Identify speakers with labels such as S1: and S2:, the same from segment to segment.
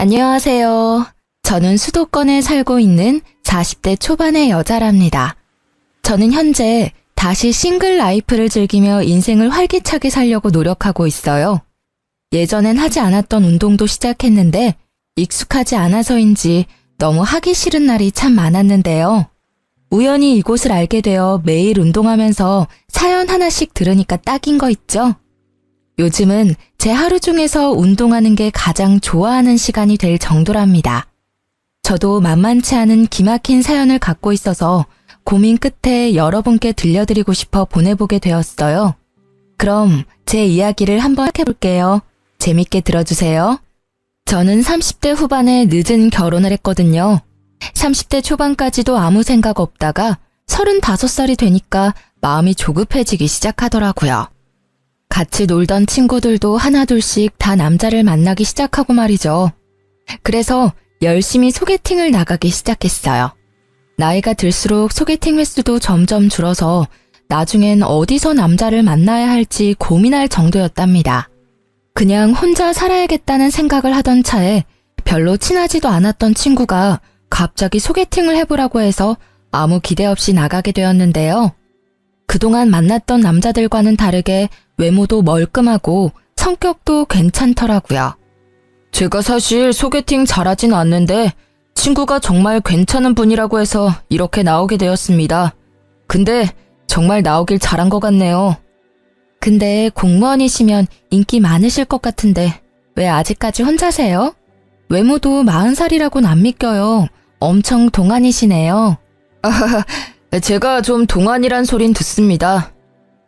S1: 안녕하세요. 저는 수도권에 살고 있는 40대 초반의 여자랍니다. 저는 현재 다시 싱글 라이프를 즐기며 인생을 활기차게 살려고 노력하고 있어요. 예전엔 하지 않았던 운동도 시작했는데 익숙하지 않아서인지 너무 하기 싫은 날이 참 많았는데요. 우연히 이곳을 알게 되어 매일 운동하면서 사연 하나씩 들으니까 딱인 거 있죠? 요즘은 제 하루 중에서 운동하는 게 가장 좋아하는 시간이 될 정도랍니다. 저도 만만치 않은 기막힌 사연을 갖고 있어서 고민 끝에 여러분께 들려드리고 싶어 보내보게 되었어요. 그럼 제 이야기를 한번 해볼게요. 재밌게 들어주세요. 저는 30대 후반에 늦은 결혼을 했거든요. 30대 초반까지도 아무 생각 없다가 35살이 되니까 마음이 조급해지기 시작하더라고요. 같이 놀던 친구들도 하나둘씩 다 남자를 만나기 시작하고 말이죠. 그래서 열심히 소개팅을 나가기 시작했어요. 나이가 들수록 소개팅 횟수도 점점 줄어서 나중엔 어디서 남자를 만나야 할지 고민할 정도였답니다. 그냥 혼자 살아야겠다는 생각을 하던 차에 별로 친하지도 않았던 친구가 갑자기 소개팅을 해보라고 해서 아무 기대 없이 나가게 되었는데요. 그동안 만났던 남자들과는 다르게 외모도 멀끔하고 성격도 괜찮더라고요. 제가 사실 소개팅 잘하진 않는데 친구가 정말 괜찮은 분이라고 해서 이렇게 나오게 되었습니다. 근데 정말 나오길 잘한 것 같네요. 근데 공무원이시면 인기 많으실 것 같은데 왜 아직까지 혼자세요? 외모도 40살이라고는 안 믿겨요. 엄청 동안이시네요. 제가 좀 동안이란 소린 듣습니다.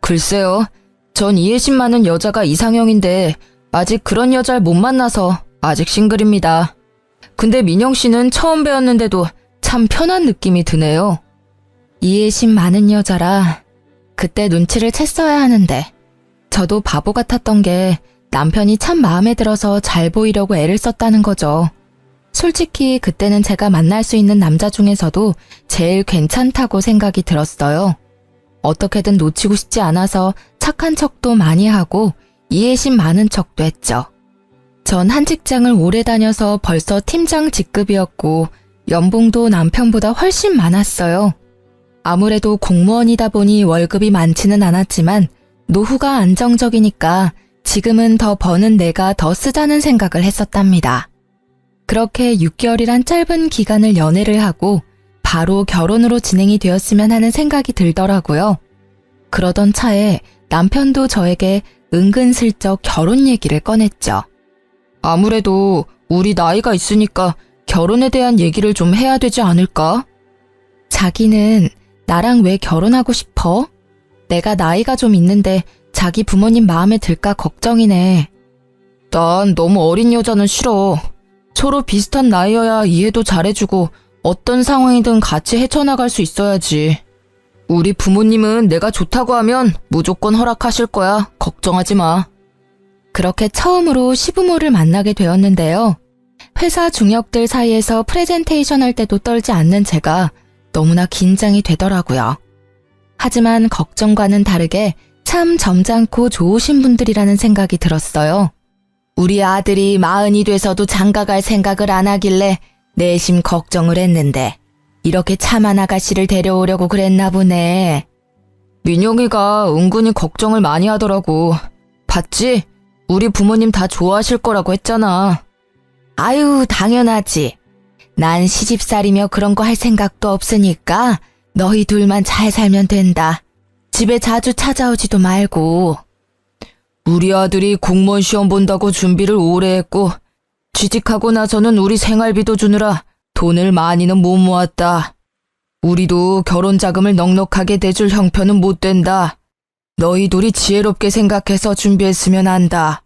S1: 글쎄요. 전 이해심 많은 여자가 이상형인데 아직 그런 여자를 못 만나서 아직 싱글입니다. 근데 민영 씨는 처음 뵈었는데도 참 편한 느낌이 드네요. 이해심 많은 여자라 그때 눈치를 챘어야 하는데 저도 바보 같았던 게 남편이 참 마음에 들어서 잘 보이려고 애를 썼다는 거죠. 솔직히 그때는 제가 만날 수 있는 남자 중에서도 제일 괜찮다고 생각이 들었어요. 어떻게든 놓치고 싶지 않아서 착한 척도 많이 하고 이해심 많은 척도 했죠. 전 한 직장을 오래 다녀서 벌써 팀장 직급이었고 연봉도 남편보다 훨씬 많았어요. 아무래도 공무원이다 보니 월급이 많지는 않았지만 노후가 안정적이니까 지금은 더 버는 내가 더 쓰자는 생각을 했었답니다. 그렇게 6개월이란 짧은 기간을 연애를 하고 바로 결혼으로 진행이 되었으면 하는 생각이 들더라고요. 그러던 차에 남편도 저에게 은근슬쩍 결혼 얘기를 꺼냈죠. 아무래도 우리 나이가 있으니까 결혼에 대한 얘기를 좀 해야 되지 않을까? 자기는 나랑 왜 결혼하고 싶어? 내가 나이가 좀 있는데 자기 부모님 마음에 들까 걱정이네. 난 너무 어린 여자는 싫어. 서로 비슷한 나이여야 이해도 잘해주고 어떤 상황이든 같이 헤쳐나갈 수 있어야지. 우리 부모님은 내가 좋다고 하면 무조건 허락하실 거야. 걱정하지 마. 그렇게 처음으로 시부모를 만나게 되었는데요. 회사 중역들 사이에서 프레젠테이션 할 때도 떨지 않는 제가 너무나 긴장이 되더라고요. 하지만 걱정과는 다르게 참 점잖고 좋으신 분들이라는 생각이 들었어요. 우리 아들이 40이 돼서도 장가갈 생각을 안 하길래 내심 걱정을 했는데 이렇게 참한 아가씨를 데려오려고 그랬나 보네. 민영이가 은근히 걱정을 많이 하더라고. 봤지? 우리 부모님 다 좋아하실 거라고 했잖아. 아유, 당연하지. 난 시집살이며 그런 거 할 생각도 없으니까 너희 둘만 잘 살면 된다. 집에 자주 찾아오지도 말고. 우리 아들이 공무원 시험 본다고 준비를 오래 했고 취직하고 나서는 우리 생활비도 주느라 돈을 많이는 못 모았다. 우리도 결혼 자금을 넉넉하게 대줄 형편은 못 된다. 너희 둘이 지혜롭게 생각해서 준비했으면 한다.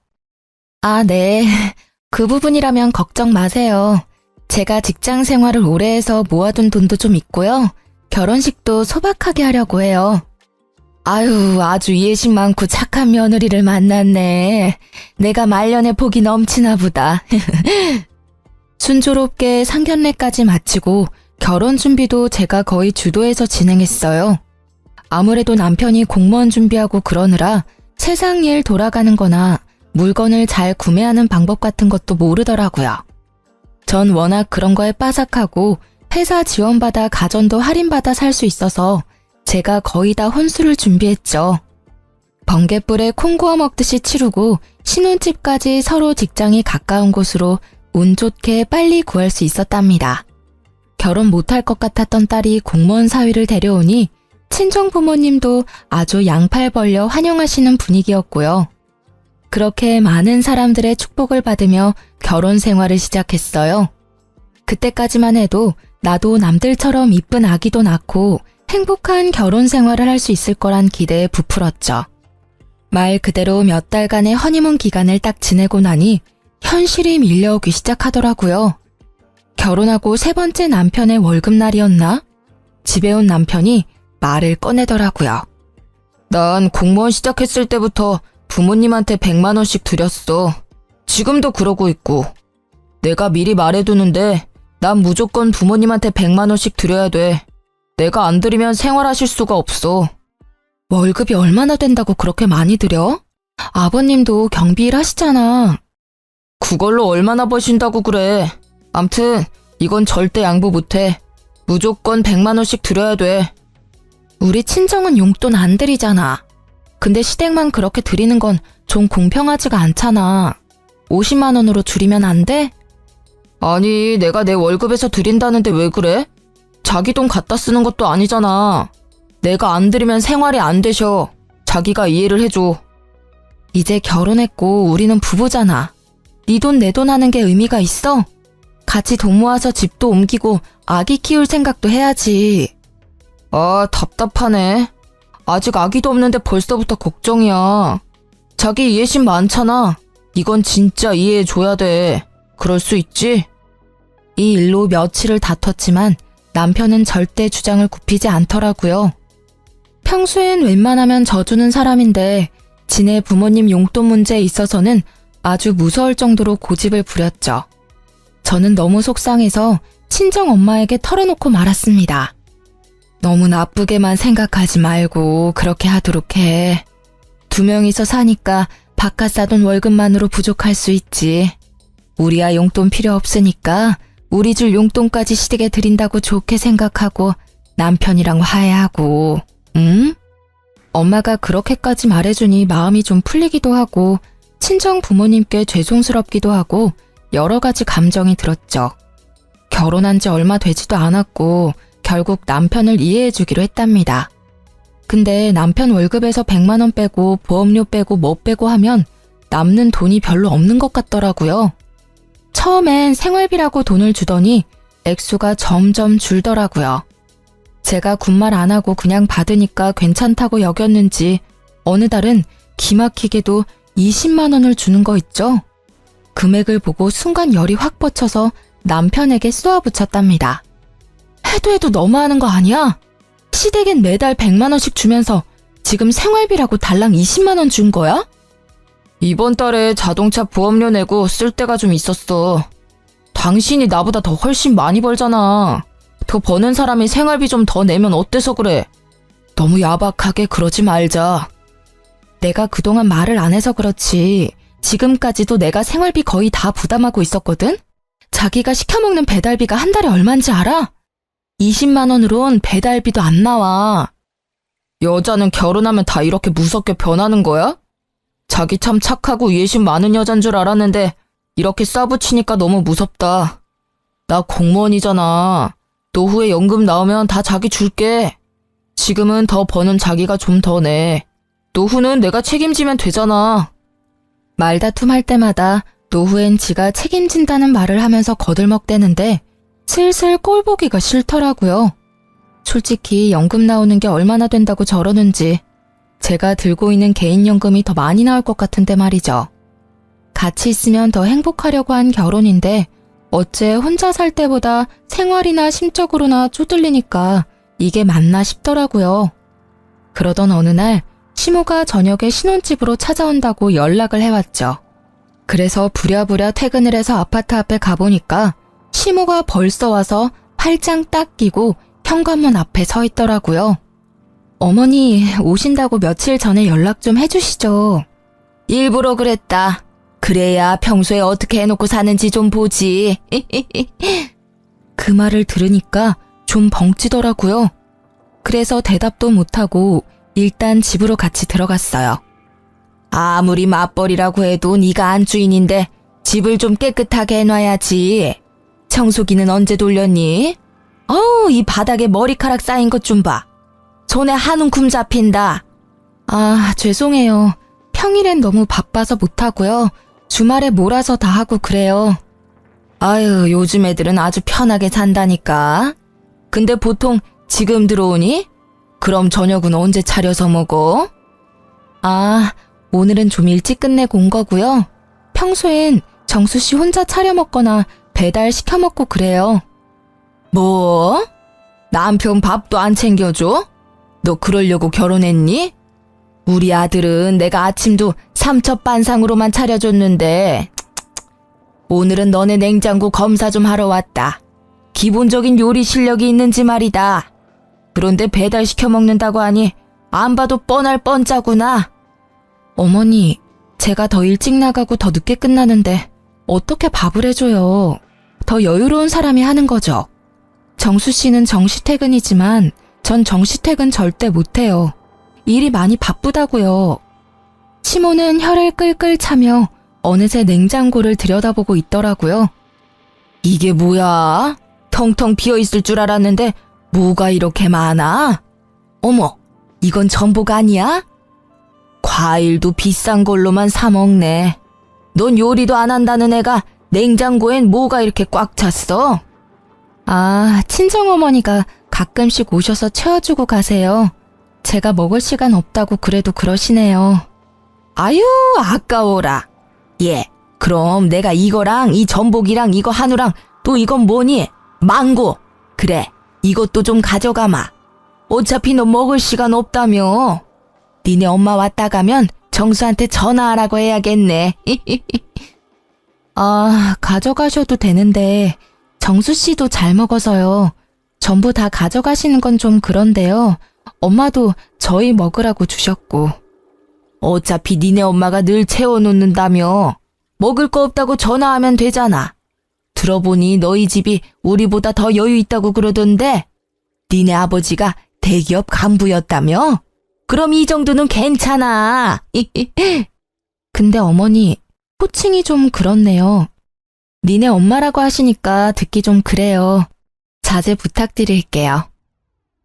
S1: 아, 네. 그 부분이라면 걱정 마세요. 제가 직장 생활을 오래 해서 모아둔 돈도 좀 있고요. 결혼식도 소박하게 하려고 해요. 아유, 아주 이해심 많고 착한 며느리를 만났네. 내가 말년에 복이 넘치나 보다. 순조롭게 상견례까지 마치고 결혼 준비도 제가 거의 주도해서 진행했어요. 아무래도 남편이 공무원 준비하고 그러느라 세상 일 돌아가는 거나 물건을 잘 구매하는 방법 같은 것도 모르더라고요. 전 워낙 그런 거에 빠삭하고 회사 지원받아 가전도 할인받아 살 수 있어서 제가 거의 다 혼수를 준비했죠. 번갯불에 콩 구워 먹듯이 치르고 신혼집까지 서로 직장이 가까운 곳으로 운 좋게 빨리 구할 수 있었답니다. 결혼 못할 것 같았던 딸이 공무원 사위를 데려오니 친정 부모님도 아주 양팔 벌려 환영하시는 분위기였고요. 그렇게 많은 사람들의 축복을 받으며 결혼 생활을 시작했어요. 그때까지만 해도 나도 남들처럼 이쁜 아기도 낳고 행복한 결혼 생활을 할 수 있을 거란 기대에 부풀었죠. 말 그대로 몇 달간의 허니문 기간을 딱 지내고 나니 현실이 밀려오기 시작하더라고요. 결혼하고 3번째 남편의 월급날이었나? 집에 온 남편이 말을 꺼내더라고요. 난 공무원 시작했을 때부터 부모님한테 100만 원씩 드렸어. 지금도 그러고 있고. 내가 미리 말해두는데 난 무조건 부모님한테 100만 원씩 드려야 돼. 내가 안 드리면 생활하실 수가 없어. 월급이 얼마나 된다고 그렇게 많이 드려? 아버님도 경비 일 하시잖아. 그걸로 얼마나 버신다고 그래. 암튼 이건 절대 양보 못해. 무조건 100만 원씩 드려야 돼. 우리 친정은 용돈 안 드리잖아. 근데 시댁만 그렇게 드리는 건 좀 공평하지가 않잖아. 50만 원으로 줄이면 안 돼? 아니, 내가 내 월급에서 드린다는데 왜 그래? 자기 돈 갖다 쓰는 것도 아니잖아. 내가 안 드리면 생활이 안 되셔. 자기가 이해를 해줘. 이제 결혼했고 우리는 부부잖아. 네 돈 내 돈 하는 게 의미가 있어? 같이 돈 모아서 집도 옮기고 아기 키울 생각도 해야지. 아, 답답하네. 아직 아기도 없는데 벌써부터 걱정이야. 자기 이해심 많잖아. 이건 진짜 이해해줘야 돼. 그럴 수 있지? 이 일로 며칠을 다퉜지만 남편은 절대 주장을 굽히지 않더라고요. 평소엔 웬만하면 져주는 사람인데 지네 부모님 용돈 문제에 있어서는 아주 무서울 정도로 고집을 부렸죠. 저는 너무 속상해서 친정 엄마에게 털어놓고 말았습니다. 너무 나쁘게만 생각하지 말고 그렇게 하도록 해. 2명이서 사니까 바깥 사돈 월급만으로 부족할 수 있지. 우리야 용돈 필요 없으니까 우리 줄 용돈까지 시댁에 드린다고 좋게 생각하고 남편이랑 화해하고, 응? 엄마가 그렇게까지 말해주니 마음이 좀 풀리기도 하고 친정 부모님께 죄송스럽기도 하고 여러 가지 감정이 들었죠. 결혼한 지 얼마 되지도 않았고 결국 남편을 이해해주기로 했답니다. 근데 남편 월급에서 100만 원 빼고 보험료 빼고 뭐 빼고 하면 남는 돈이 별로 없는 것 같더라고요. 처음엔 생활비라고 돈을 주더니 액수가 점점 줄더라고요. 제가 군말 안 하고 그냥 받으니까 괜찮다고 여겼는지 어느 달은 기막히게도 20만 원을 주는 거 있죠? 금액을 보고 순간 열이 확 뻗쳐서 남편에게 쏘아붙였답니다. 해도 너무하는 거 아니야? 시댁엔 매달 100만 원씩 주면서 지금 생활비라고 달랑 20만 원 준 거야? 이번 달에 자동차 보험료 내고 쓸 데가 좀 있었어. 당신이 나보다 더 훨씬 많이 벌잖아. 더 버는 사람이 생활비 좀 더 내면 어때서 그래? 너무 야박하게 그러지 말자. 내가 그동안 말을 안 해서 그렇지 지금까지도 내가 생활비 거의 다 부담하고 있었거든? 자기가 시켜먹는 배달비가 한 달에 얼만지 알아? 20만 원으론 배달비도 안 나와. 여자는 결혼하면 다 이렇게 무섭게 변하는 거야? 자기 참 착하고 이해심 많은 여잔 줄 알았는데 이렇게 싸붙이니까 너무 무섭다. 나 공무원이잖아. 노후에 연금 나오면 다 자기 줄게. 지금은 더 버는 자기가 좀 더 내. 노후는 내가 책임지면 되잖아. 말다툼 할 때마다 노후엔 지가 책임진다는 말을 하면서 거들먹대는데 슬슬 꼴 보기가 싫더라고요. 솔직히 연금 나오는 게 얼마나 된다고 저러는지 제가 들고 있는 개인연금이 더 많이 나올 것 같은데 말이죠. 같이 있으면 더 행복하려고 한 결혼인데 어째 혼자 살 때보다 생활이나 심적으로나 쪼들리니까 이게 맞나 싶더라고요. 그러던 어느 날 시모가 저녁에 신혼집으로 찾아온다고 연락을 해왔죠. 그래서 부랴부랴 퇴근을 해서 아파트 앞에 가보니까 시모가 벌써 와서 팔짱 딱 끼고 현관문 앞에 서 있더라고요. 어머니 오신다고 며칠 전에 연락 좀 해주시죠. 일부러 그랬다. 그래야 평소에 어떻게 해놓고 사는지 좀 보지. 그 말을 들으니까 좀 벙찌더라고요. 그래서 대답도 못하고 일단 집으로 같이 들어갔어요. 아무리 맞벌이라고 해도 네가 안주인인데 집을 좀 깨끗하게 해놔야지. 청소기는 언제 돌렸니? 이 바닥에 머리카락 쌓인 것 좀 봐. 손에 한 움큼 잡힌다. 아, 죄송해요. 평일엔 너무 바빠서 못하고요. 주말에 몰아서 다 하고 그래요. 아유, 요즘 애들은 아주 편하게 산다니까. 근데 보통 지금 들어오니? 그럼 저녁은 언제 차려서 먹어? 아, 오늘은 좀 일찍 끝내고 온 거고요. 평소엔 정수 씨 혼자 차려 먹거나 배달 시켜 먹고 그래요. 뭐? 남편 밥도 안 챙겨줘? 너 그러려고 결혼했니? 우리 아들은 내가 아침도 삼첩반상으로만 차려줬는데 오늘은 너네 냉장고 검사 좀 하러 왔다. 기본적인 요리 실력이 있는지 말이다. 그런데 배달 시켜 먹는다고 하니 안 봐도 뻔할 뻔짜구나. 어머니, 제가 더 일찍 나가고 더 늦게 끝나는데 어떻게 밥을 해줘요. 더 여유로운 사람이 하는 거죠. 정수 씨는 정시퇴근이지만 전 정시퇴근 절대 못해요. 일이 많이 바쁘다고요. 시모는 혀를 끌끌 차며 어느새 냉장고를 들여다보고 있더라고요. 이게 뭐야? 텅텅 비어있을 줄 알았는데 뭐가 이렇게 많아? 어머, 이건 전복 아니야? 과일도 비싼 걸로만 사 먹네. 넌 요리도 안 한다는 애가 냉장고엔 뭐가 이렇게 꽉 찼어? 아, 친정어머니가 가끔씩 오셔서 채워주고 가세요. 제가 먹을 시간 없다고 그래도 그러시네요. 아유, 아까워라. 예, 그럼 내가 이거랑 이 전복이랑 이거 한우랑 또 이건 뭐니? 망고. 그래, 이것도 좀 가져가마. 어차피 너 먹을 시간 없다며. 니네 엄마 왔다 가면 정수한테 전화하라고 해야겠네. 아, 가져가셔도 되는데 정수 씨도 잘 먹어서요. 전부 다 가져가시는 건 좀 그런데요. 엄마도 저희 먹으라고 주셨고. 어차피 니네 엄마가 늘 채워놓는다며. 먹을 거 없다고 전화하면 되잖아. 들어보니 너희 집이 우리보다 더 여유 있다고 그러던데 니네 아버지가 대기업 간부였다며? 그럼 이 정도는 괜찮아. 근데 어머니, 호칭이 좀 그렇네요. 니네 엄마라고 하시니까 듣기 좀 그래요. 자제 부탁드릴게요.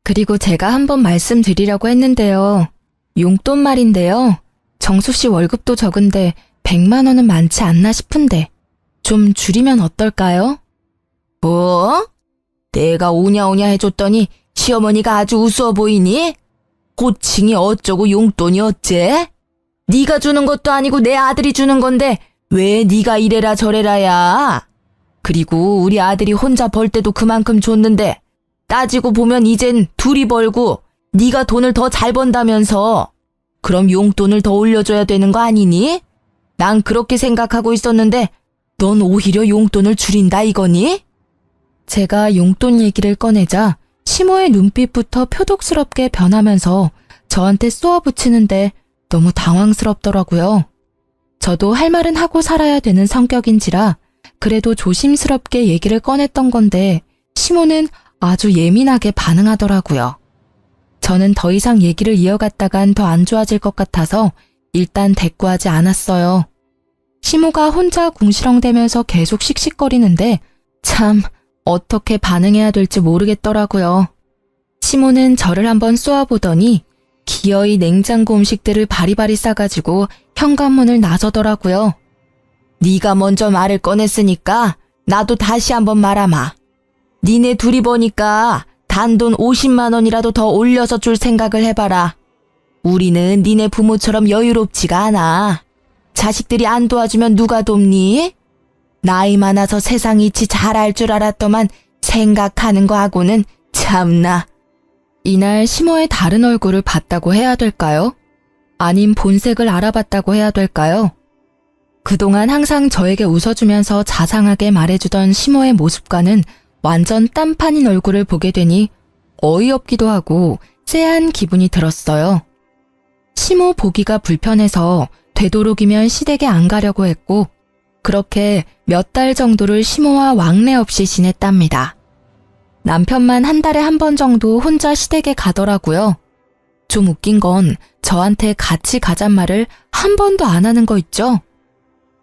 S1: 그리고 제가 한번 말씀드리려고 했는데요. 용돈 말인데요. 정수 씨 월급도 적은데 100만 원은 많지 않나 싶은데 좀 줄이면 어떨까요? 뭐? 내가 오냐오냐 해줬더니 시어머니가 아주 우스워 보이니? 호칭이 어쩌고 용돈이 어째? 네가 주는 것도 아니고 내 아들이 주는 건데 왜 네가 이래라 저래라야? 그리고 우리 아들이 혼자 벌 때도 그만큼 줬는데 따지고 보면 이젠 둘이 벌고 네가 돈을 더 잘 번다면서. 그럼 용돈을 더 올려줘야 되는 거 아니니? 난 그렇게 생각하고 있었는데 넌 오히려 용돈을 줄인다 이거니? 제가 용돈 얘기를 꺼내자 시모의 눈빛부터 표독스럽게 변하면서 저한테 쏘아붙이는데 너무 당황스럽더라고요. 저도 할 말은 하고 살아야 되는 성격인지라 그래도 조심스럽게 얘기를 꺼냈던 건데 시모는 아주 예민하게 반응하더라고요. 저는 더 이상 얘기를 이어갔다간 더 안 좋아질 것 같아서 일단 대꾸하지 않았어요. 시모가 혼자 궁시렁대면서 계속 씩씩거리는데 참 어떻게 반응해야 될지 모르겠더라고요. 시모는 저를 한번 쏘아보더니 기어이 냉장고 음식들을 바리바리 싸가지고 현관문을 나서더라고요. 네가 먼저 말을 꺼냈으니까 나도 다시 한번 말하마. 니네 둘이 보니까 단돈 50만 원이라도 더 올려서 줄 생각을 해봐라. 우리는 니네 부모처럼 여유롭지가 않아. 자식들이 안 도와주면 누가 돕니? 나이 많아서 세상 이치 잘 알 줄 알았더만 생각하는 거 하고는 참나. 이날 시모의 다른 얼굴을 봤다고 해야 될까요? 아님 본색을 알아봤다고 해야 될까요? 그동안 항상 저에게 웃어주면서 자상하게 말해주던 시모의 모습과는 완전 딴판인 얼굴을 보게 되니 어이없기도 하고 쎄한 기분이 들었어요. 시모 보기가 불편해서 되도록이면 시댁에 안 가려고 했고 그렇게 몇 달 정도를 시모와 왕래 없이 지냈답니다. 남편만 한 달에 한 번 정도 혼자 시댁에 가더라고요. 좀 웃긴 건 저한테 같이 가잔 말을 한 번도 안 하는 거 있죠?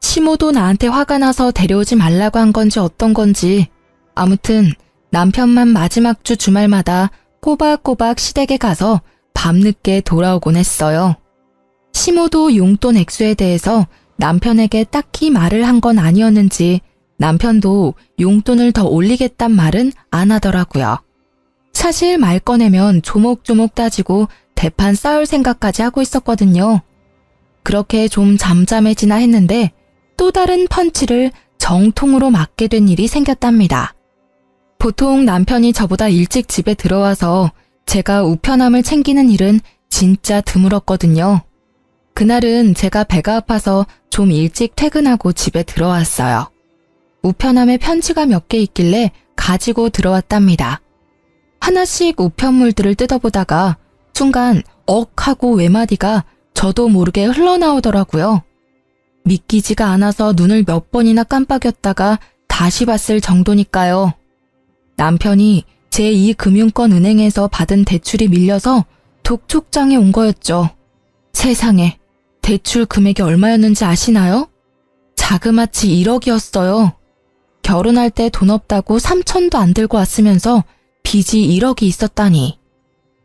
S1: 시모도 나한테 화가 나서 데려오지 말라고 한 건지 어떤 건지 아무튼 남편만 마지막 주 주말마다 꼬박꼬박 시댁에 가서 밤늦게 돌아오곤 했어요. 시모도 용돈 액수에 대해서 남편에게 딱히 말을 한 건 아니었는지 남편도 용돈을 더 올리겠단 말은 안 하더라고요. 사실 말 꺼내면 조목조목 따지고 대판 쌓을 생각까지 하고 있었거든요. 그렇게 좀 잠잠해지나 했는데 또 다른 펀치를 정통으로 맞게 된 일이 생겼답니다. 보통 남편이 저보다 일찍 집에 들어와서 제가 우편함을 챙기는 일은 진짜 드물었거든요. 그날은 제가 배가 아파서 좀 일찍 퇴근하고 집에 들어왔어요. 우편함에 편지가 몇 개 있길래 가지고 들어왔답니다. 하나씩 우편물들을 뜯어보다가 순간 억 하고 외마디가 저도 모르게 흘러나오더라고요. 믿기지가 않아서 눈을 몇 번이나 깜빡였다가 다시 봤을 정도니까요. 남편이 제2금융권 은행에서 받은 대출이 밀려서 독촉장에 온 거였죠. 세상에, 대출 금액이 얼마였는지 아시나요? 자그마치 1억이었어요. 결혼할 때 돈 없다고 3천도 안 들고 왔으면서 빚이 1억이 있었다니.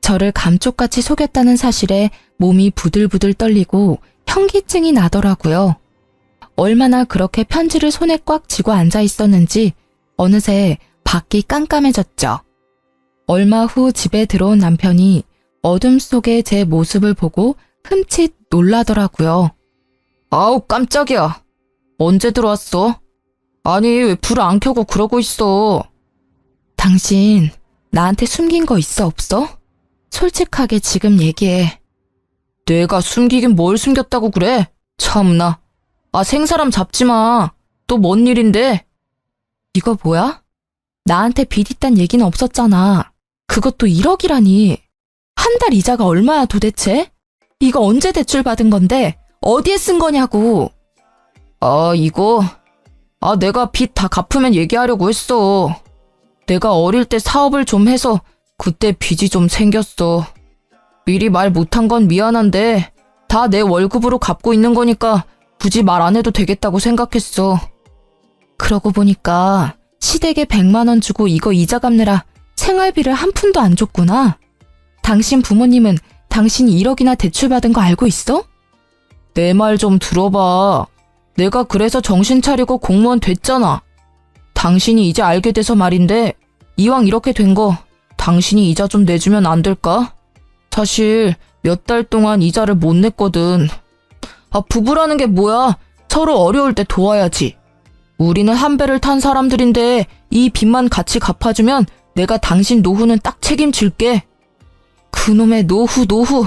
S1: 저를 감쪽같이 속였다는 사실에 몸이 부들부들 떨리고 현기증이 나더라고요. 얼마나 그렇게 편지를 손에 꽉 쥐고 앉아 있었는지 어느새 밖이 깜깜해졌죠. 얼마 후 집에 들어온 남편이 어둠 속의 제 모습을 보고 흠칫 놀라더라고요. 아우 깜짝이야. 언제 들어왔어? 아니 왜 불을 안 켜고 그러고 있어? 당신 나한테 숨긴 거 있어 없어? 솔직하게 지금 얘기해. 내가 숨기긴 뭘 숨겼다고 그래? 참나. 아 생사람 잡지 마. 또 뭔 일인데? 이거 뭐야? 나한테 빚 있단 얘기는 없었잖아. 그것도 1억이라니. 한 달 이자가 얼마야 도대체? 이거 언제 대출 받은 건데 어디에 쓴 거냐고. 이거 내가 빚 다 갚으면 얘기하려고 했어. 내가 어릴 때 사업을 좀 해서 그때 빚이 좀 생겼어. 미리 말 못한 건 미안한데 다 내 월급으로 갚고 있는 거니까 굳이 말 안 해도 되겠다고 생각했어. 그러고 보니까 시댁에 100만 원 주고 이거 이자 갚느라 생활비를 한 푼도 안 줬구나. 당신 부모님은 당신이 1억이나 대출받은 거 알고 있어? 내 말 좀 들어봐. 내가 그래서 정신 차리고 공무원 됐잖아. 당신이 이제 알게 돼서 말인데 이왕 이렇게 된 거 당신이 이자 좀 내주면 안 될까? 사실 몇 달 동안 이자를 못 냈거든. 부부라는 게 뭐야? 서로 어려울 때 도와야지. 우리는 한 배를 탄 사람들인데 이 빚만 같이 갚아주면 내가 당신 노후는 딱 책임질게. 그놈의 노후.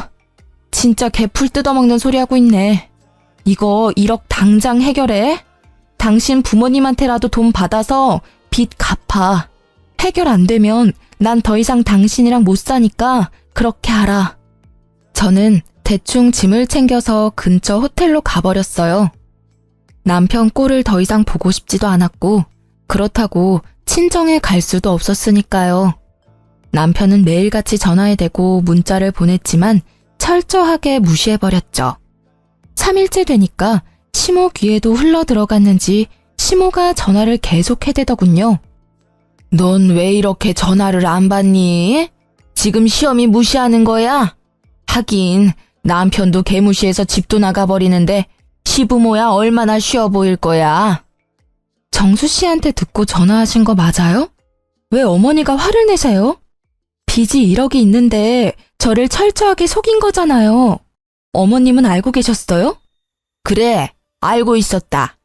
S1: 진짜 개풀 뜯어먹는 소리 하고 있네. 이거 1억 당장 해결해. 당신 부모님한테라도 돈 받아서 빚 갚아. 해결 안 되면 난 더 이상 당신이랑 못 사니까 그렇게 알아. 저는 대충 짐을 챙겨서 근처 호텔로 가버렸어요. 남편 꼴을 더 이상 보고 싶지도 않았고 그렇다고 친정에 갈 수도 없었으니까요. 남편은 매일같이 전화에 대고 문자를 보냈지만 철저하게 무시해버렸죠. 3일째 되니까 시모 귀에도 흘러들어갔는지 시모가 전화를 계속 해대더군요. 넌 왜 이렇게 전화를 안 받니? 지금 시험이 무시하는 거야? 하긴 남편도 개무시해서 집도 나가버리는데 시부모야 얼마나 쉬워 보일 거야. 정수 씨한테 듣고 전화하신 거 맞아요? 왜 어머니가 화를 내세요? 빚이 1억이 있는데 저를 철저하게 속인 거잖아요. 어머님은 알고 계셨어요? 그래, 알고 있었다.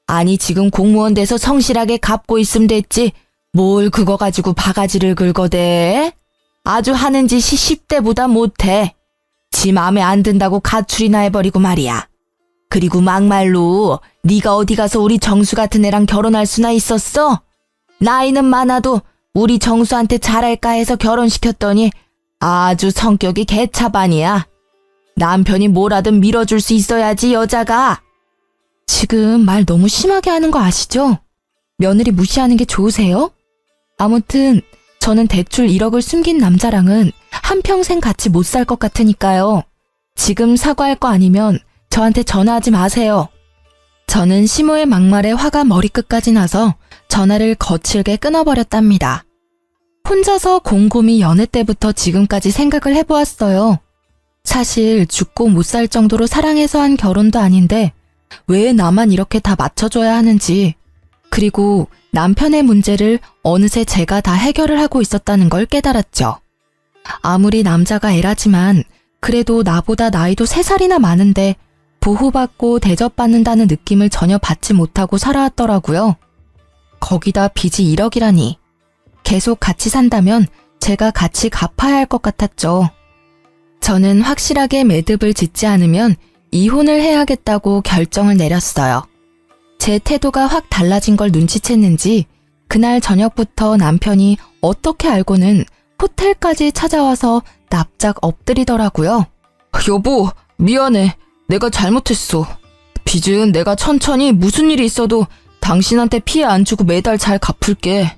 S1: 아니 지금 공무원 돼서 성실하게 갚고 있으면 됐지. 뭘 그거 가지고 바가지를 긁어대? 아주 하는 짓이 10대보다 못해. 지 맘에 안 든다고 가출이나 해버리고 말이야. 그리고 막말로 네가 어디 가서 우리 정수 같은 애랑 결혼할 수나 있었어? 나이는 많아도 우리 정수한테 잘할까 해서 결혼시켰더니 아주 성격이 개차반이야. 남편이 뭐라든 밀어줄 수 있어야지, 여자가. 지금 말 너무 심하게 하는 거 아시죠? 며느리 무시하는 게 좋으세요? 아무튼 저는 대출 1억을 숨긴 남자랑은 한평생 같이 못 살 것 같으니까요. 지금 사과할 거 아니면 저한테 전화하지 마세요. 저는 시모의 막말에 화가 머리끝까지 나서 전화를 거칠게 끊어버렸답니다. 혼자서 곰곰이 연애 때부터 지금까지 생각을 해보았어요. 사실 죽고 못 살 정도로 사랑해서 한 결혼도 아닌데 왜 나만 이렇게 다 맞춰줘야 하는지, 그리고 남편의 문제를 어느새 제가 다 해결을 하고 있었다는 걸 깨달았죠. 아무리 남자가 애라지만 그래도 나보다 나이도 3살이나 많은데 보호받고 대접받는다는 느낌을 전혀 받지 못하고 살아왔더라고요. 거기다 빚이 1억이라니. 계속 같이 산다면 제가 같이 갚아야 할 것 같았죠. 저는 확실하게 매듭을 짓지 않으면 이혼을 해야겠다고 결정을 내렸어요. 제 태도가 확 달라진 걸 눈치챘는지 그날 저녁부터 남편이 어떻게 알고는 호텔까지 찾아와서 납작 엎드리더라고요. 여보, 미안해. 내가 잘못했어. 빚은 내가 천천히 무슨 일이 있어도 당신한테 피해 안 주고 매달 잘 갚을게.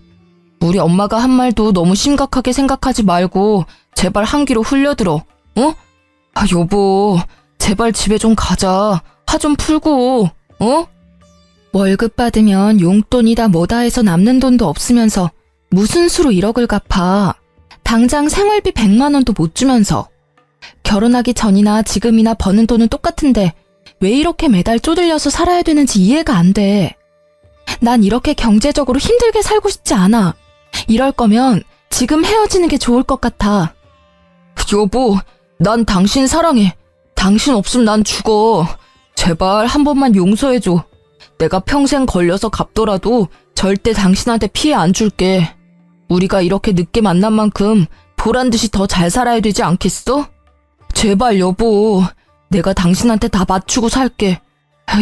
S1: 우리 엄마가 한 말도 너무 심각하게 생각하지 말고 제발 한 귀로 흘려들어. 어? 여보, 제발 집에 좀 가자. 화 좀 풀고, 어? 월급 받으면 용돈이다 뭐다 해서 남는 돈도 없으면서 무슨 수로 1억을 갚아. 당장 생활비 100만 원도 못 주면서. 결혼하기 전이나 지금이나 버는 돈은 똑같은데 왜 이렇게 매달 쪼들려서 살아야 되는지 이해가 안 돼. 난 이렇게 경제적으로 힘들게 살고 싶지 않아. 이럴 거면 지금 헤어지는 게 좋을 것 같아. 여보, 난 당신 사랑해. 당신 없으면 난 죽어. 제발 한 번만 용서해줘. 내가 평생 걸려서 갚더라도 절대 당신한테 피해 안 줄게. 우리가 이렇게 늦게 만난 만큼 보란듯이 더 잘 살아야 되지 않겠어? 제발 여보, 내가 당신한테 다 맞추고 살게.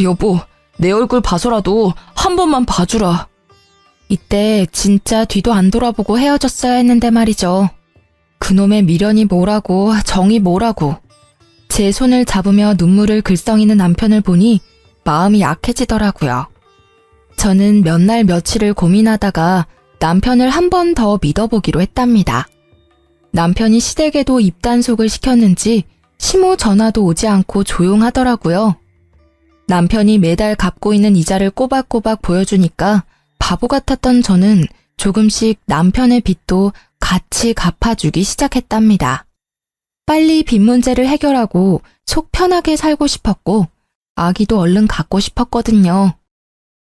S1: 여보, 내 얼굴 봐서라도 한 번만 봐주라. 이때 진짜 뒤도 안 돌아보고 헤어졌어야 했는데 말이죠. 그놈의 미련이 뭐라고 정이 뭐라고. 제 손을 잡으며 눈물을 글썽이는 남편을 보니 마음이 약해지더라고요. 저는 몇 날 며칠을 고민하다가 남편을 한 번 더 믿어보기로 했답니다. 남편이 시댁에도 입단속을 시켰는지 시모 전화도 오지 않고 조용하더라고요. 남편이 매달 갚고 있는 이자를 꼬박꼬박 보여주니까 바보 같았던 저는 조금씩 남편의 빚도 같이 갚아주기 시작했답니다. 빨리 빚 문제를 해결하고 속 편하게 살고 싶었고 아기도 얼른 갖고 싶었거든요.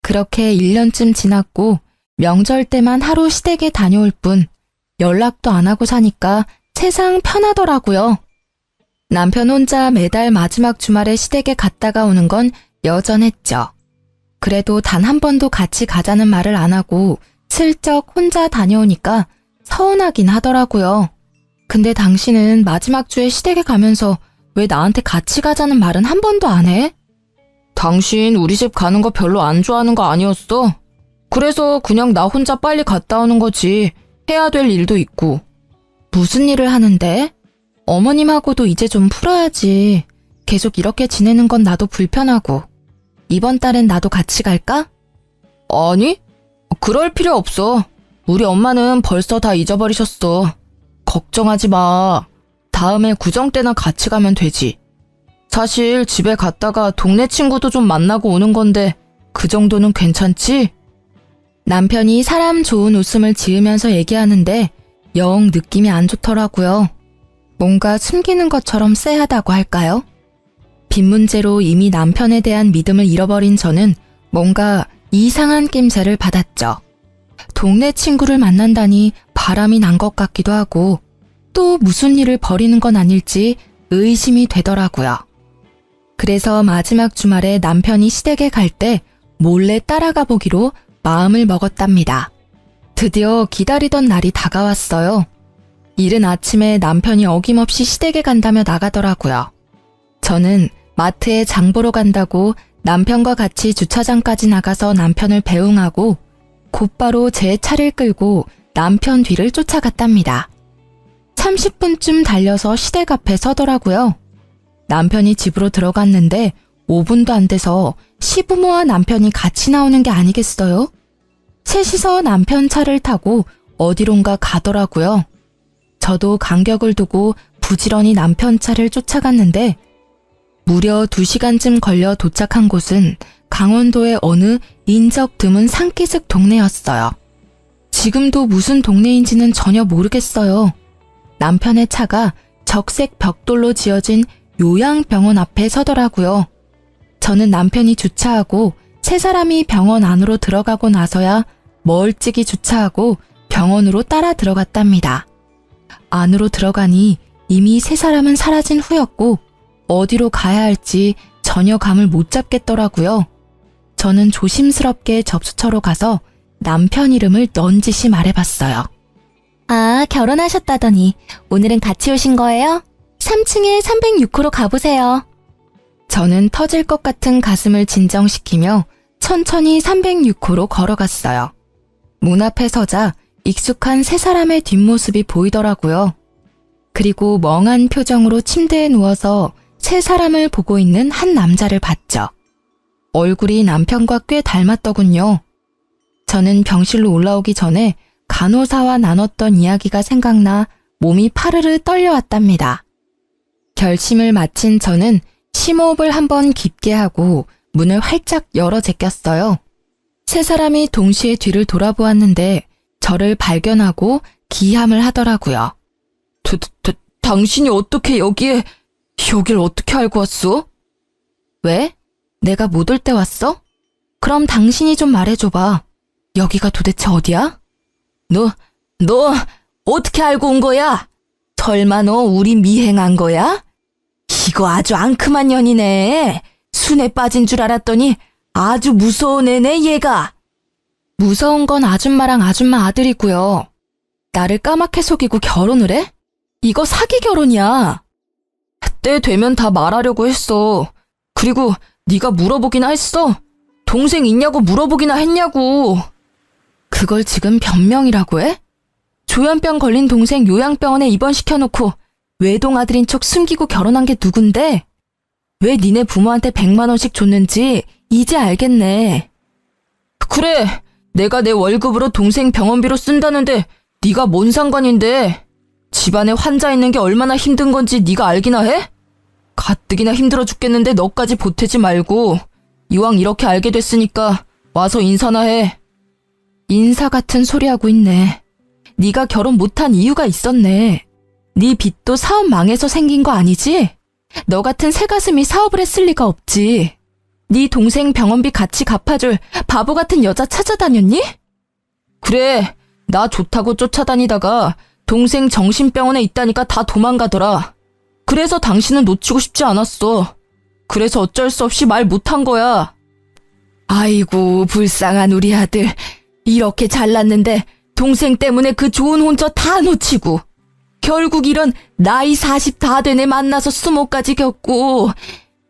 S1: 그렇게 1년쯤 지났고 명절 때만 하루 시댁에 다녀올 뿐 연락도 안 하고 사니까 세상 편하더라고요. 남편 혼자 매달 마지막 주말에 시댁에 갔다가 오는 건 여전했죠. 그래도 단 한 번도 같이 가자는 말을 안 하고 슬쩍 혼자 다녀오니까 서운하긴 하더라고요. 근데 당신은 마지막 주에 시댁에 가면서 왜 나한테 같이 가자는 말은 한 번도 안 해? 당신 우리 집 가는 거 별로 안 좋아하는 거 아니었어? 그래서 그냥 나 혼자 빨리 갔다 오는 거지. 해야 될 일도 있고. 무슨 일을 하는데? 어머님하고도 이제 좀 풀어야지. 계속 이렇게 지내는 건 나도 불편하고. 이번 달엔 나도 같이 갈까? 아니, 그럴 필요 없어. 우리 엄마는 벌써 다 잊어버리셨어. 걱정하지 마. 다음에 구정 때나 같이 가면 되지. 사실 집에 갔다가 동네 친구도 좀 만나고 오는 건데 그 정도는 괜찮지? 남편이 사람 좋은 웃음을 지으면서 얘기하는데 영 느낌이 안 좋더라고요. 뭔가 숨기는 것처럼 쎄하다고 할까요? 빚 문제로 이미 남편에 대한 믿음을 잃어버린 저는 뭔가 이상한 낌새를 받았죠. 동네 친구를 만난다니 바람이 난 것 같기도 하고 또 무슨 일을 벌이는 건 아닐지 의심이 되더라고요. 그래서 마지막 주말에 남편이 시댁에 갈 때 몰래 따라가 보기로 마음을 먹었답니다. 드디어 기다리던 날이 다가왔어요. 이른 아침에 남편이 어김없이 시댁에 간다며 나가더라고요. 저는 마트에 장 보러 간다고 남편과 같이 주차장까지 나가서 남편을 배웅하고 곧바로 제 차를 끌고 남편 뒤를 쫓아갔답니다. 30분쯤 달려서 시댁 앞에 서더라고요. 남편이 집으로 들어갔는데 5분도 안 돼서 시부모와 남편이 같이 나오는 게 아니겠어요? 셋이서 남편 차를 타고 어디론가 가더라고요. 저도 간격을 두고 부지런히 남편 차를 쫓아갔는데 무려 2시간쯤 걸려 도착한 곳은 강원도의 어느 인적 드문 산기슭 동네였어요. 지금도 무슨 동네인지는 전혀 모르겠어요. 남편의 차가 적색 벽돌로 지어진 요양병원 앞에 서더라고요. 저는 남편이 주차하고 세 사람이 병원 안으로 들어가고 나서야 멀찍이 주차하고 병원으로 따라 들어갔답니다. 안으로 들어가니 이미 세 사람은 사라진 후였고 어디로 가야 할지 전혀 감을 못 잡겠더라고요. 저는 조심스럽게 접수처로 가서 남편 이름을 넌지시 말해봤어요. 아, 결혼하셨다더니 오늘은 같이 오신 거예요? 3층에 306호로 가보세요. 저는 터질 것 같은 가슴을 진정시키며 천천히 306호로 걸어갔어요. 문 앞에 서자 익숙한 세 사람의 뒷모습이 보이더라고요. 그리고 멍한 표정으로 침대에 누워서 세 사람을 보고 있는 한 남자를 봤죠. 얼굴이 남편과 꽤 닮았더군요. 저는 병실로 올라오기 전에 간호사와 나눴던 이야기가 생각나 몸이 파르르 떨려왔답니다. 결심을 마친 저는 심호흡을 한번 깊게 하고 문을 활짝 열어 제꼈어요. 세 사람이 동시에 뒤를 돌아보았는데 저를 발견하고 기함을 하더라고요. 당신이 어떻게 여길 어떻게 알고 왔어? 왜? 내가 못 올 때 왔어? 그럼 당신이 좀 말해줘봐. 여기가 도대체 어디야? 너 어떻게 알고 온 거야? 설마 너 우리 미행한 거야? 이거 아주 앙큼한 년이네. 순에 빠진 줄 알았더니 아주 무서운 애네 얘가. 무서운 건 아줌마랑 아줌마 아들이고요. 나를 까맣게 속이고 결혼을 해? 이거 사기 결혼이야. 때 되면 다 말하려고 했어. 그리고 네가 물어보기나 했어. 동생 있냐고 물어보기나 했냐고. 그걸 지금 변명이라고 해? 조현병 걸린 동생 요양병원에 입원시켜놓고 외동 아들인 척 숨기고 결혼한 게 누군데? 왜 니네 부모한테 100만 원씩 줬는지 이제 알겠네. 그래, 내가 내 월급으로 동생 병원비로 쓴다는데 네가 뭔 상관인데? 집안에 환자 있는 게 얼마나 힘든 건지 네가 알기나 해? 가뜩이나 힘들어 죽겠는데 너까지 보태지 말고 이왕 이렇게 알게 됐으니까 와서 인사나 해. 인사 같은 소리 하고 있네. 네가 결혼 못한 이유가 있었네. 네 빚도 사업 망해서 생긴 거 아니지? 너 같은 새가슴이 사업을 했을 리가 없지. 네 동생 병원비 같이 갚아줄 바보 같은 여자 찾아다녔니? 그래, 나 좋다고 쫓아다니다가 동생 정신병원에 있다니까 다 도망가더라. 그래서 당신은 놓치고 싶지 않았어. 그래서 어쩔 수 없이 말 못한 거야. 아이고, 불쌍한 우리 아들. 이렇게 잘났는데 동생 때문에 그 좋은 혼처 다 놓치고 결국 이런 나이 40 다 된 애 만나서 수모까지 겪고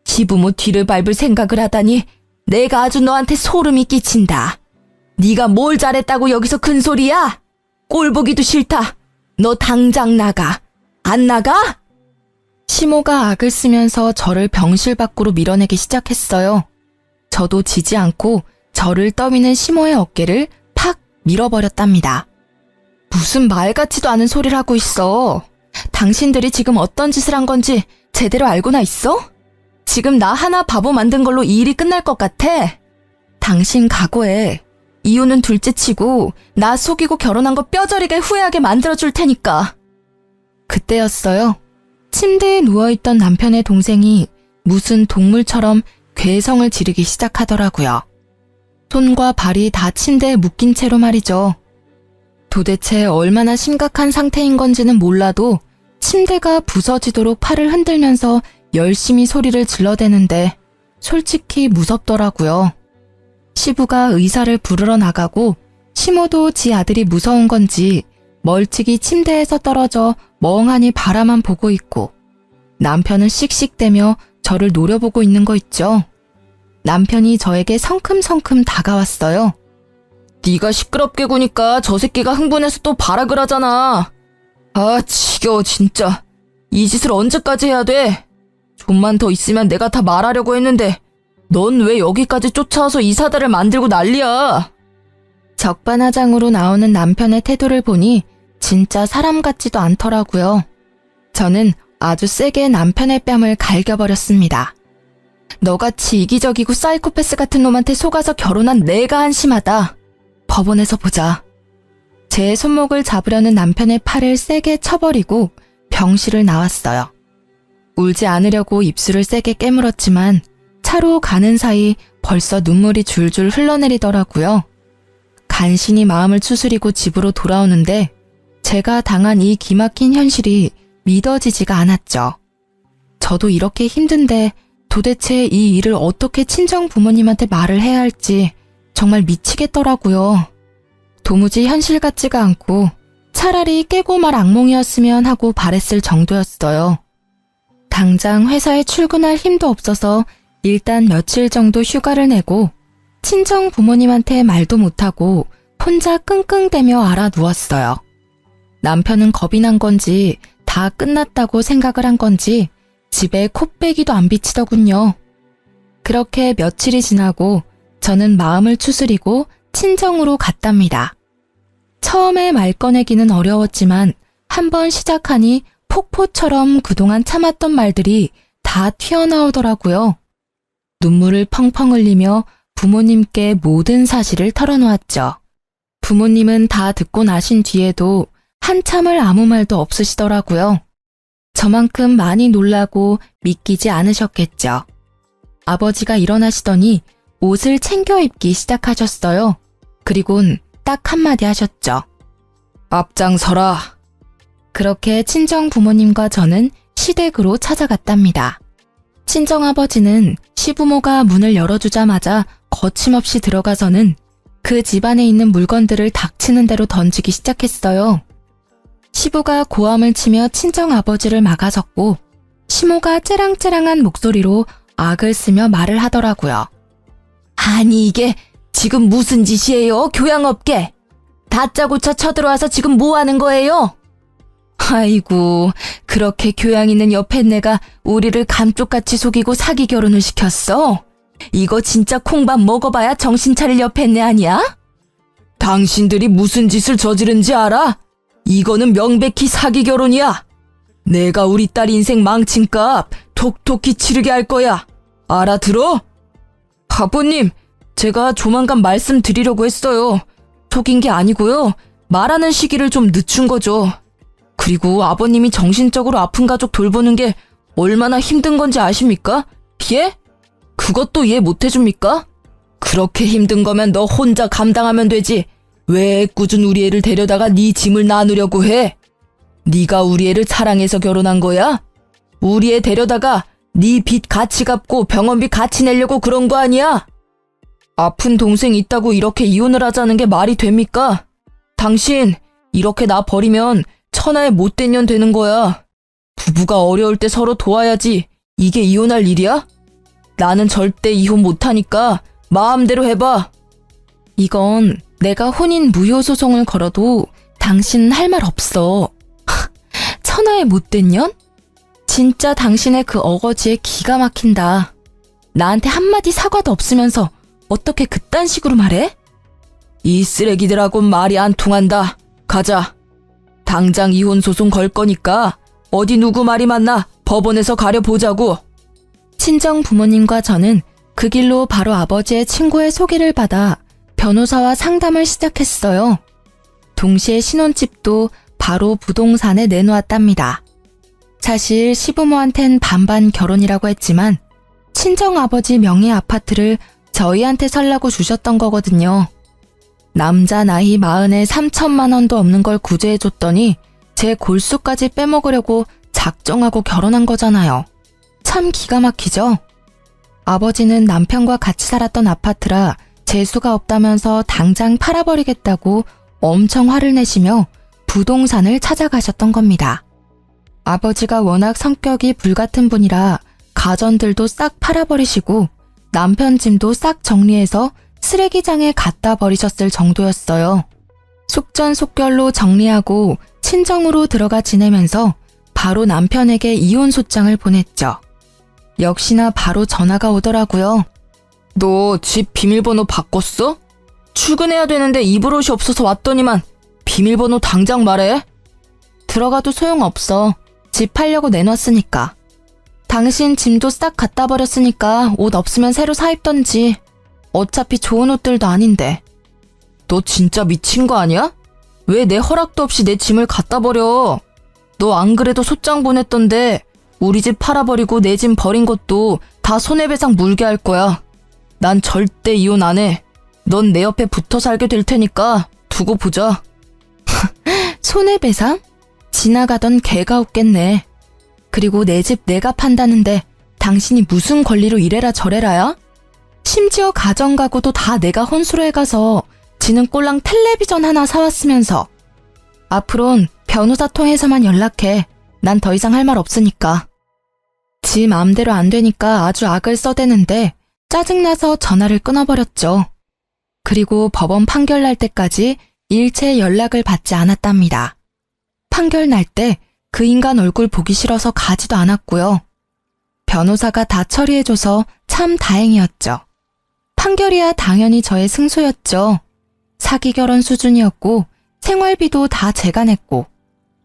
S1: 시부모 뒤를 밟을 생각을 하다니 내가 아주 너한테 소름이 끼친다. 네가 뭘 잘했다고 여기서 큰 소리야? 꼴 보기도 싫다. 너 당장 나가. 안 나가? 시모가 악을 쓰면서 저를 병실 밖으로 밀어내기 시작했어요. 저도 지지 않고 저를 떠미는 시모의 어깨를 팍 밀어버렸답니다. 무슨 말 같지도 않은 소리를 하고 있어. 당신들이 지금 어떤 짓을 한 건지 제대로 알고나 있어? 지금 나 하나 바보 만든 걸로 이 일이 끝날 것 같아? 당신 각오해. 이유는 둘째치고 나 속이고 결혼한 거 뼈저리게 후회하게 만들어줄 테니까. 그때였어요. 침대에 누워있던 남편의 동생이 무슨 동물처럼 괴성을 지르기 시작하더라고요. 손과 발이 다 침대에 묶인 채로 말이죠. 도대체 얼마나 심각한 상태인 건지는 몰라도 침대가 부서지도록 팔을 흔들면서 열심히 소리를 질러대는데 솔직히 무섭더라고요. 시부가 의사를 부르러 나가고 시모도 지 아들이 무서운 건지 멀찍이 침대에서 떨어져 멍하니 바라만 보고 있고 남편은 씩씩대며 저를 노려보고 있는 거 있죠. 남편이 저에게 성큼성큼 다가왔어요. 네가 시끄럽게 구니까 저 새끼가 흥분해서 또 발악을 하잖아. 아, 지겨워 진짜. 이 짓을 언제까지 해야 돼?
S2: 좀만 더 있으면 내가 다 말하려고 했는데 넌 왜 여기까지 쫓아와서 이 사달을 만들고 난리야?
S1: 적반하장으로 나오는 남편의 태도를 보니 진짜 사람 같지도 않더라고요. 저는 아주 세게 남편의 뺨을 갈겨버렸습니다. 너같이 이기적이고 사이코패스 같은 놈한테 속아서 결혼한 내가 한심하다. 법원에서 보자. 제 손목을 잡으려는 남편의 팔을 세게 쳐버리고 병실을 나왔어요. 울지 않으려고 입술을 세게 깨물었지만 차로 가는 사이 벌써 눈물이 줄줄 흘러내리더라고요. 간신히 마음을 추스리고 집으로 돌아오는데 제가 당한 이 기막힌 현실이 믿어지지가 않았죠. 저도 이렇게 힘든데 도대체 이 일을 어떻게 친정 부모님한테 말을 해야 할지 정말 미치겠더라고요. 도무지 현실 같지가 않고 차라리 깨고 말 악몽이었으면 하고 바랬을 정도였어요. 당장 회사에 출근할 힘도 없어서 일단 며칠 정도 휴가를 내고 친정 부모님한테 말도 못하고 혼자 끙끙대며 알아 누웠어요. 남편은 겁이 난 건지 다 끝났다고 생각을 한 건지 집에 콧배기도 안 비치더군요. 그렇게 며칠이 지나고 저는 마음을 추스리고 친정으로 갔답니다. 처음에 말 꺼내기는 어려웠지만 한번 시작하니 폭포처럼 그동안 참았던 말들이 다 튀어나오더라고요. 눈물을 펑펑 흘리며 부모님께 모든 사실을 털어놓았죠. 부모님은 다 듣고 나신 뒤에도 한참을 아무 말도 없으시더라고요. 저만큼 많이 놀라고 믿기지 않으셨겠죠. 아버지가 일어나시더니 옷을 챙겨 입기 시작하셨어요. 그리곤 딱 한마디 하셨죠. 앞장서라. 그렇게 친정 부모님과 저는 시댁으로 찾아갔답니다. 친정아버지는 시부모가 문을 열어주자마자 거침없이 들어가서는 그 집안에 있는 물건들을 닥치는 대로 던지기 시작했어요. 시부가 고함을 치며 친정아버지를 막아섰고 시모가 째랑째랑한 목소리로 악을 쓰며 말을 하더라고요. 아니 이게 지금 무슨 짓이에요? 교양 없게. 다짜고짜 쳐들어와서 지금 뭐 하는 거예요? 아이고, 그렇게 교양 있는 옆에 내가 우리를 감쪽같이 속이고 사기 결혼을 시켰어? 이거 진짜 콩밥 먹어봐야 정신 차릴 옆에 내 아니야? 당신들이 무슨 짓을 저지른지 알아? 이거는 명백히 사기 결혼이야. 내가 우리 딸 인생 망친 값 톡톡히 치르게 할 거야. 알아들어? 아버님, 제가 조만간 말씀드리려고 했어요. 속인 게 아니고요. 말하는 시기를 좀 늦춘 거죠. 그리고 아버님이 정신적으로 아픈 가족 돌보는 게 얼마나 힘든 건지 아십니까? 예? 그것도 이해 못 해줍니까? 그렇게 힘든 거면 너 혼자 감당하면 되지. 왜 애꿎은 우리 애를 데려다가 네 짐을 나누려고 해? 네가 우리 애를 사랑해서 결혼한 거야? 우리 애 데려다가 네 빚 같이 갚고 병원비 같이 내려고 그런 거 아니야? 아픈 동생 있다고 이렇게 이혼을 하자는 게 말이 됩니까? 당신 이렇게 나 버리면 천하의 못된 년 되는 거야. 부부가 어려울 때 서로 도와야지 이게 이혼할 일이야? 나는 절대 이혼 못하니까 마음대로 해봐. 이건 내가 혼인 무효 소송을 걸어도 당신 할 말 없어. 천하의 못된 년? 진짜 당신의 그 어거지에 기가 막힌다. 나한테 한마디 사과도 없으면서 어떻게 그딴 식으로 말해? 이 쓰레기들하고는 말이 안 통한다. 가자. 당장 이혼 소송 걸 거니까 어디 누구 말이 맞나 법원에서 가려보자고. 친정 부모님과 저는 그 길로 바로 아버지의 친구의 소개를 받아 변호사와 상담을 시작했어요. 동시에 신혼집도 바로 부동산에 내놓았답니다. 사실 시부모한텐 반반 결혼이라고 했지만 친정아버지 명의 아파트를 저희한테 살라고 주셨던 거거든요. 남자 나이 40에 3천만 원도 없는 걸 구제해줬더니 제 골수까지 빼먹으려고 작정하고 결혼한 거잖아요. 참 기가 막히죠? 아버지는 남편과 같이 살았던 아파트라 재수가 없다면서 당장 팔아버리겠다고 엄청 화를 내시며 부동산을 찾아가셨던 겁니다. 아버지가 워낙 성격이 불같은 분이라 가전들도 싹 팔아버리시고 남편 짐도 싹 정리해서 쓰레기장에 갖다 버리셨을 정도였어요. 속전속결로 정리하고 친정으로 들어가 지내면서 바로 남편에게 이혼 소장을 보냈죠. 역시나 바로 전화가 오더라고요.
S2: 너 집 비밀번호 바꿨어? 출근해야 되는데 입을 옷이 없어서 왔더니만 비밀번호 당장 말해.
S1: 들어가도 소용없어. 집 팔려고 내놨으니까. 당신 짐도 싹 갖다 버렸으니까 옷 없으면 새로 사 입던지. 어차피 좋은 옷들도 아닌데.
S2: 너 진짜 미친 거 아니야? 왜 내 허락도 없이 내 짐을 갖다 버려? 너 안 그래도 소장 보냈던데 우리 집 팔아버리고 내 짐 버린 것도 다 손해배상 물게 할 거야. 난 절대 이혼 안 해. 넌 내 옆에 붙어 살게 될 테니까 두고 보자.
S1: 손해배상? 지나가던 개가 웃겠네. 그리고 내 집 내가 판다는데 당신이 무슨 권리로 이래라 저래라야? 심지어 가정가구도 다 내가 혼수로 해가서 지는 꼴랑 텔레비전 하나 사왔으면서. 앞으론 변호사 통해서만 연락해. 난 더 이상 할 말 없으니까. 지 마음대로 안 되니까 아주 악을 써대는데 짜증나서 전화를 끊어버렸죠. 그리고 법원 판결 날 때까지 일체 연락을 받지 않았답니다. 판결 날 때 그 인간 얼굴 보기 싫어서 가지도 않았고요. 변호사가 다 처리해줘서 참 다행이었죠. 판결이야 당연히 저의 승소였죠. 사기 결혼 수준이었고 생활비도 다 제가 냈고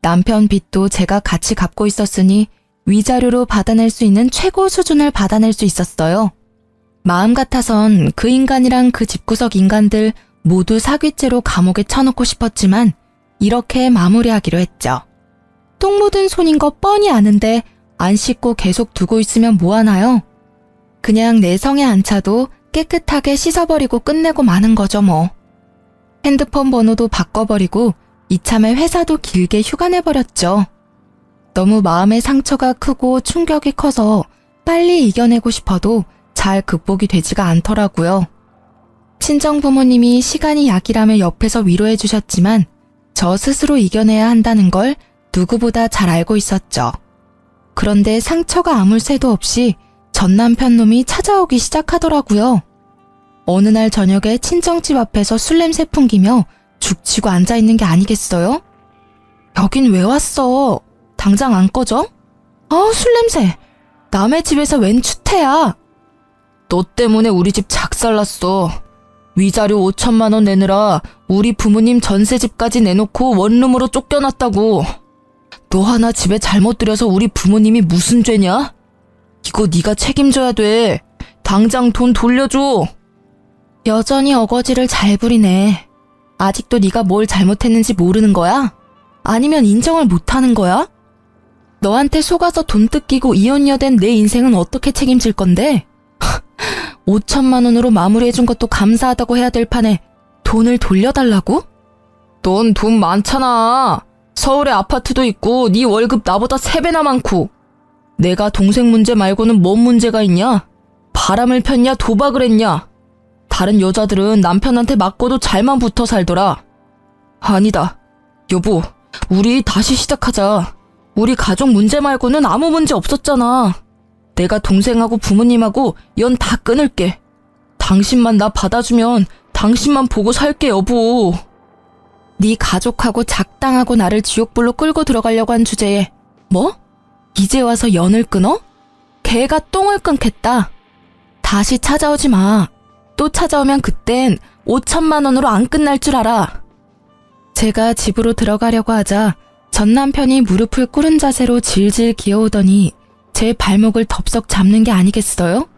S1: 남편 빚도 제가 같이 갚고 있었으니 위자료로 받아낼 수 있는 최고 수준을 받아낼 수 있었어요. 마음 같아선 그 인간이랑 그 집구석 인간들 모두 사기죄로 감옥에 쳐넣고 싶었지만 이렇게 마무리하기로 했죠. 똥 묻은 손인 거 뻔히 아는데 안 씻고 계속 두고 있으면 뭐하나요? 그냥 내 성에 안 차도 깨끗하게 씻어버리고 끝내고 마는 거죠 뭐. 핸드폰 번호도 바꿔버리고 이참에 회사도 길게 휴가 내버렸죠. 너무 마음의 상처가 크고 충격이 커서 빨리 이겨내고 싶어도 잘 극복이 되지가 않더라고요. 친정 부모님이 시간이 약이라며 옆에서 위로해 주셨지만 저 스스로 이겨내야 한다는 걸 누구보다 잘 알고 있었죠. 그런데 상처가 아물 새도 없이 전 남편 놈이 찾아오기 시작하더라고요. 어느 날 저녁에 친정집 앞에서 술 냄새 풍기며 죽치고 앉아있는 게 아니겠어요? 여긴 왜 왔어? 당장 안 꺼져? 술 냄새. 남의 집에서 웬 추태야.
S2: 너 때문에 우리 집 작살났어. 위자료 5천만 원 내느라 우리 부모님 전세집까지 내놓고 원룸으로 쫓겨났다고. 너 하나 집에 잘못 들여서 우리 부모님이 무슨 죄냐? 이거 네가 책임져야 돼. 당장 돈 돌려줘.
S1: 여전히 어거지를 잘 부리네. 아직도 네가 뭘 잘못했는지 모르는 거야? 아니면 인정을 못하는 거야? 너한테 속아서 돈 뜯기고 이혼녀된 내 인생은 어떻게 책임질 건데? 5천만 원으로 마무리해준 것도 감사하다고 해야 될 판에 돈을 돌려달라고?
S2: 넌 돈 많잖아. 서울에 아파트도 있고 네 월급 나보다 3배나 많고. 내가 동생 문제 말고는 뭔 문제가 있냐? 바람을 폈냐 도박을 했냐? 다른 여자들은 남편한테 맞고도 잘만 붙어 살더라. 아니다. 여보, 우리 다시 시작하자. 우리 가족 문제 말고는 아무 문제 없었잖아. 내가 동생하고 부모님하고 연 다 끊을게. 당신만 나 받아주면 당신만 보고 살게, 여보.
S1: 네 가족하고 작당하고 나를 지옥불로 끌고 들어가려고 한 주제에 뭐? 이제 와서 연을 끊어? 개가 똥을 끊겠다. 다시 찾아오지 마. 또 찾아오면 그땐 5천만 원으로 안 끝날 줄 알아. 제가 집으로 들어가려고 하자 전 남편이 무릎을 꿇은 자세로 질질 기어오더니 제 발목을 덥석 잡는 게 아니겠어요?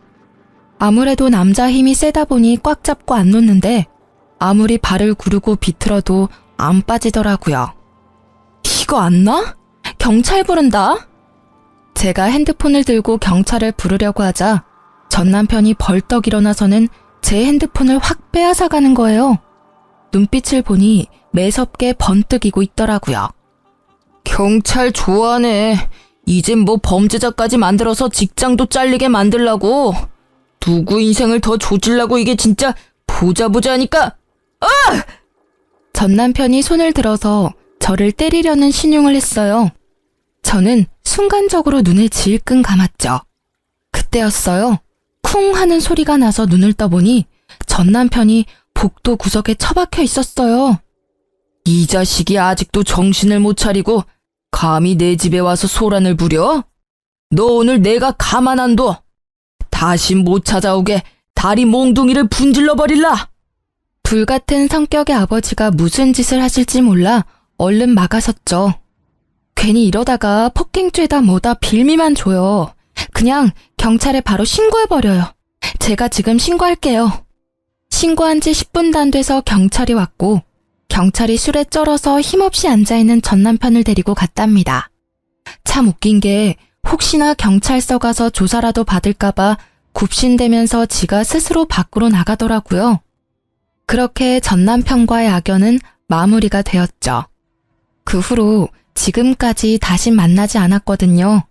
S1: 아무래도 남자 힘이 세다 보니 꽉 잡고 안 놓는데 아무리 발을 구르고 비틀어도 안 빠지더라고요. 이거 안 나? 경찰 부른다? 제가 핸드폰을 들고 경찰을 부르려고 하자 전 남편이 벌떡 일어나서는 제 핸드폰을 확 빼앗아가는 거예요. 눈빛을 보니 매섭게 번뜩이고 있더라고요.
S2: 경찰 좋아하네. 이젠 뭐 범죄자까지 만들어서 직장도 잘리게 만들라고. 누구 인생을 더 조질라고 이게 진짜 보자 하니까.
S1: 전 남편이 손을 들어서 저를 때리려는 신용을 했어요. 저는 순간적으로 눈을 질끈 감았죠. 그때였어요. 쿵 하는 소리가 나서 눈을 떠보니 전 남편이 복도 구석에 처박혀 있었어요.
S2: 이 자식이 아직도 정신을 못 차리고 감히 내 집에 와서 소란을 부려? 너 오늘 내가 가만 안 둬. 다시 못 찾아오게 다리 몽둥이를 분질러 버릴라.
S1: 불같은 성격의 아버지가 무슨 짓을 하실지 몰라 얼른 막아섰죠. 괜히 이러다가 폭행죄다 뭐다 빌미만 줘요. 그냥 경찰에 바로 신고해버려요. 제가 지금 신고할게요. 신고한 지 10분도 안 돼서 경찰이 왔고 경찰이 술에 쩔어서 힘없이 앉아있는 전 남편을 데리고 갔답니다. 참 웃긴 게 혹시나 경찰서 가서 조사라도 받을까봐 굽신대면서 지가 스스로 밖으로 나가더라고요. 그렇게 전 남편과의 악연은 마무리가 되었죠. 그 후로 지금까지 다시 만나지 않았거든요.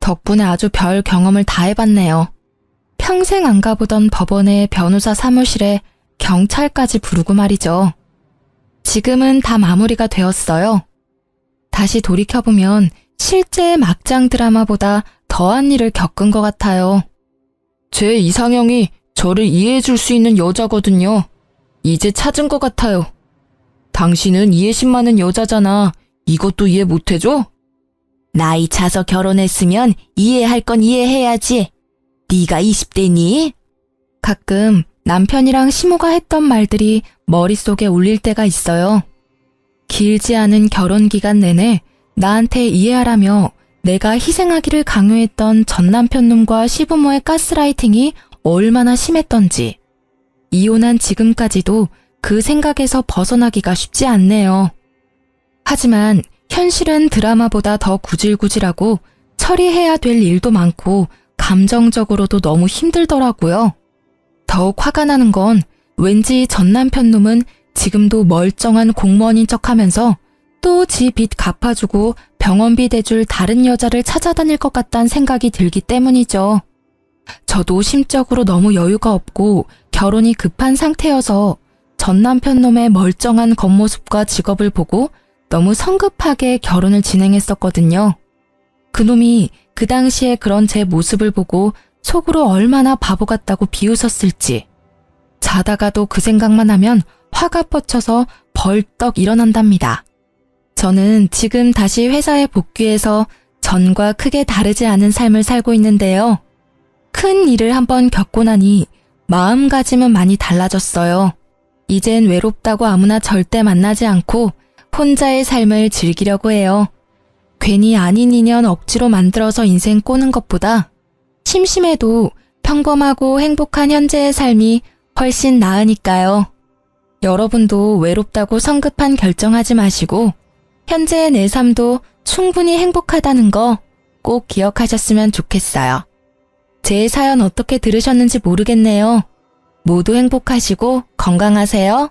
S1: 덕분에 아주 별 경험을 다 해봤네요. 평생 안 가보던 법원의 변호사 사무실에 경찰까지 부르고 말이죠. 지금은 다 마무리가 되었어요. 다시 돌이켜보면 실제 막장 드라마보다 더한 일을 겪은 것 같아요.
S2: 제 이상형이 저를 이해해줄 수 있는 여자거든요. 이제 찾은 것 같아요. 당신은 이해심 많은 여자잖아. 이것도 이해 못해줘?
S1: 나이 차서 결혼했으면 이해할 건 이해해야지. 네가 20대니? 가끔 남편이랑 시모가 했던 말들이 머릿속에 울릴 때가 있어요. 길지 않은 결혼 기간 내내 나한테 이해하라며 내가 희생하기를 강요했던 전 남편 놈과 시부모의 가스라이팅이 얼마나 심했던지. 이혼한 지금까지도 그 생각에서 벗어나기가 쉽지 않네요. 하지만 현실은 드라마보다 더 구질구질하고 처리해야 될 일도 많고 감정적으로도 너무 힘들더라고요. 더욱 화가 나는 건 왠지 전 남편 놈은 지금도 멀쩡한 공무원인 척하면서 또 지 빚 갚아주고 병원비 대줄 다른 여자를 찾아다닐 것 같다는 생각이 들기 때문이죠. 저도 심적으로 너무 여유가 없고 결혼이 급한 상태여서 전 남편 놈의 멀쩡한 겉모습과 직업을 보고 너무 성급하게 결혼을 진행했었거든요. 그놈이 그 당시에 그런 제 모습을 보고 속으로 얼마나 바보 같다고 비웃었을지. 자다가도 그 생각만 하면 화가 뻗쳐서 벌떡 일어난답니다. 저는 지금 다시 회사에 복귀해서 전과 크게 다르지 않은 삶을 살고 있는데요. 큰 일을 한번 겪고 나니 마음가짐은 많이 달라졌어요. 이젠 외롭다고 아무나 절대 만나지 않고 혼자의 삶을 즐기려고 해요. 괜히 아닌 인연 억지로 만들어서 인생 꼬는 것보다 심심해도 평범하고 행복한 현재의 삶이 훨씬 나으니까요. 여러분도 외롭다고 성급한 결정하지 마시고 현재의 내 삶도 충분히 행복하다는 거 꼭 기억하셨으면 좋겠어요. 제 사연 어떻게 들으셨는지 모르겠네요. 모두 행복하시고 건강하세요.